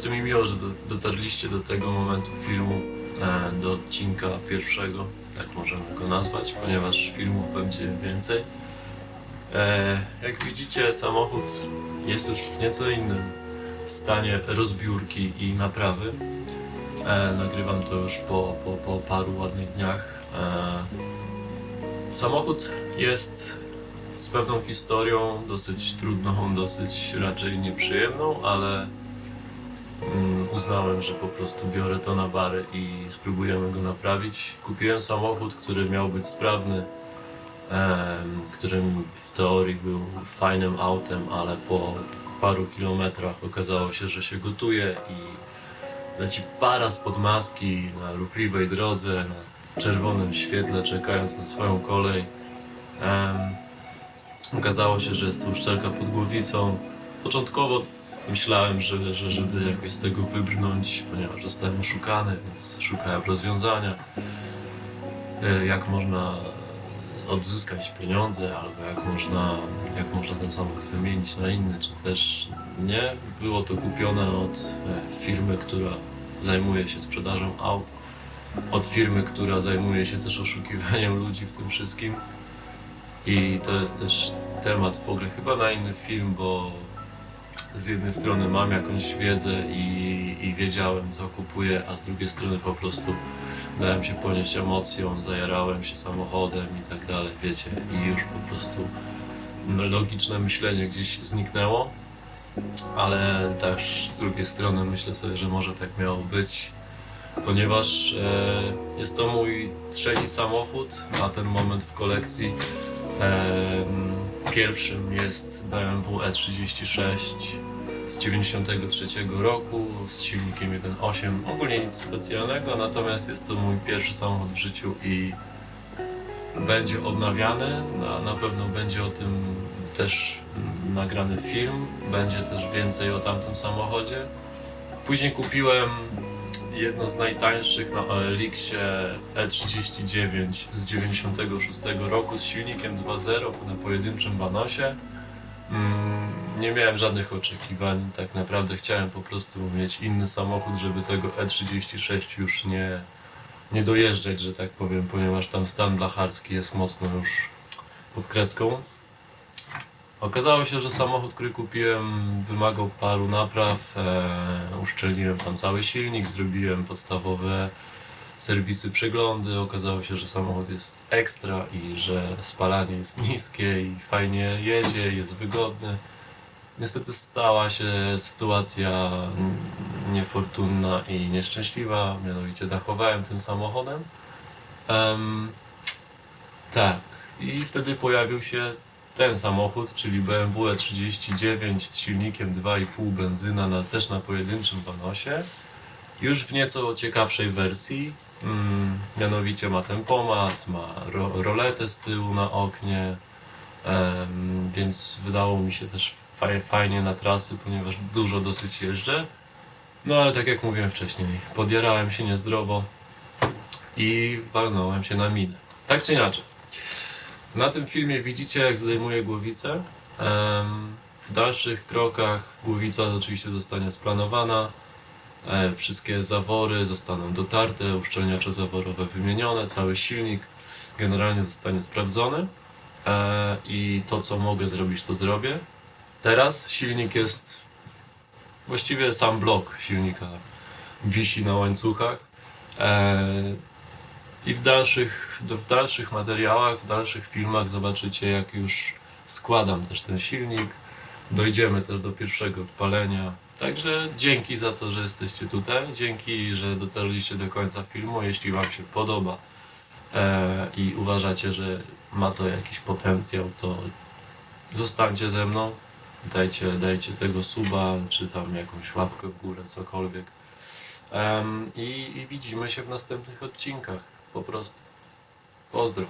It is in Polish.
Bardzo mi miło, że dotarliście do tego momentu filmu, do odcinka pierwszego, tak możemy go nazwać, ponieważ filmów będzie więcej. Jak widzicie, samochód jest już w nieco innym stanie rozbiórki i naprawy. Nagrywam to już po paru ładnych dniach. Samochód jest z pewną historią, dosyć trudną, dosyć raczej nieprzyjemną, ale uznałem, że po prostu biorę to na bary i spróbujemy go naprawić. Kupiłem samochód, który miał być sprawny, którym w teorii był fajnym autem, ale po paru kilometrach okazało się, że się gotuje i leci para spod maski na ruchliwej drodze, na czerwonym świetle, czekając na swoją kolej. Okazało się, że jest to uszczelka pod głowicą. Początkowo myślałem, że żeby jakoś z tego wybrnąć, ponieważ zostałem oszukany, więc szukałem rozwiązania, jak można odzyskać pieniądze, albo jak można ten samochód wymienić na inny, czy też nie. Było to kupione od firmy, która zajmuje się sprzedażą aut, od firmy, która zajmuje się też oszukiwaniem ludzi w tym wszystkim. I to jest też temat w ogóle chyba na inny film, bo z jednej strony mam jakąś wiedzę i wiedziałem, co kupuję, a z drugiej strony po prostu dałem się ponieść emocją, zajarałem się samochodem i tak dalej, wiecie, i już po prostu logiczne myślenie gdzieś zniknęło, ale też z drugiej strony myślę sobie, że może tak miało być, ponieważ jest to mój trzeci samochód na ten moment w kolekcji. Pierwszym jest BMW E36 z 93 roku z silnikiem 1.8. Ogólnie nic specjalnego, natomiast jest to mój pierwszy samochód w życiu i będzie odnawiany. Na pewno będzie o tym też nagrany film, będzie też więcej o tamtym samochodzie. Później kupiłem jedno z najtańszych na OLX-ie E39 z 96 roku z silnikiem 2.0 na pojedynczym banosie. Nie miałem żadnych oczekiwań, tak naprawdę chciałem po prostu mieć inny samochód, żeby tego E36 już nie dojeżdżać, że tak powiem, ponieważ tam stan blacharski jest mocno już pod kreską. Okazało się, że samochód, który kupiłem, wymagał paru napraw. Uszczelniłem tam cały silnik, zrobiłem podstawowe serwisy, przeglądy. Okazało się, że samochód jest ekstra i że spalanie jest niskie i fajnie jedzie, jest wygodny. Niestety stała się sytuacja niefortunna i nieszczęśliwa, mianowicie dachowałem tym samochodem. Tak, i wtedy pojawił się ten samochód, czyli BMW E39 z silnikiem 2,5 benzyna, też na pojedynczym banosie. Już w nieco ciekawszej wersji, mianowicie ma tempomat, ma roletę z tyłu na oknie, więc wydało mi się też fajnie na trasy, ponieważ dużo dosyć jeżdżę. No ale tak jak mówiłem wcześniej, podjarałem się niezdrowo i walnąłem się na minę. Tak czy inaczej. Na tym filmie widzicie, jak zdejmuję głowicę. W dalszych krokach głowica oczywiście zostanie splanowana. Wszystkie zawory zostaną dotarte, uszczelniacze zaworowe wymienione, cały silnik generalnie zostanie sprawdzony. I to, co mogę zrobić, to zrobię. Teraz silnik jest... Właściwie sam blok silnika wisi na łańcuchach. I w dalszych materiałach, w dalszych filmach zobaczycie, jak już składam też ten silnik. Dojdziemy też do pierwszego odpalenia. Także dzięki za to, że jesteście tutaj. Dzięki, że dotarliście do końca filmu. Jeśli Wam się podoba i uważacie, że ma to jakiś potencjał, to zostańcie ze mną. Dajcie tego suba, czy tam jakąś łapkę w górę, cokolwiek. I widzimy się w następnych odcinkach. Po prostu. Pozdro.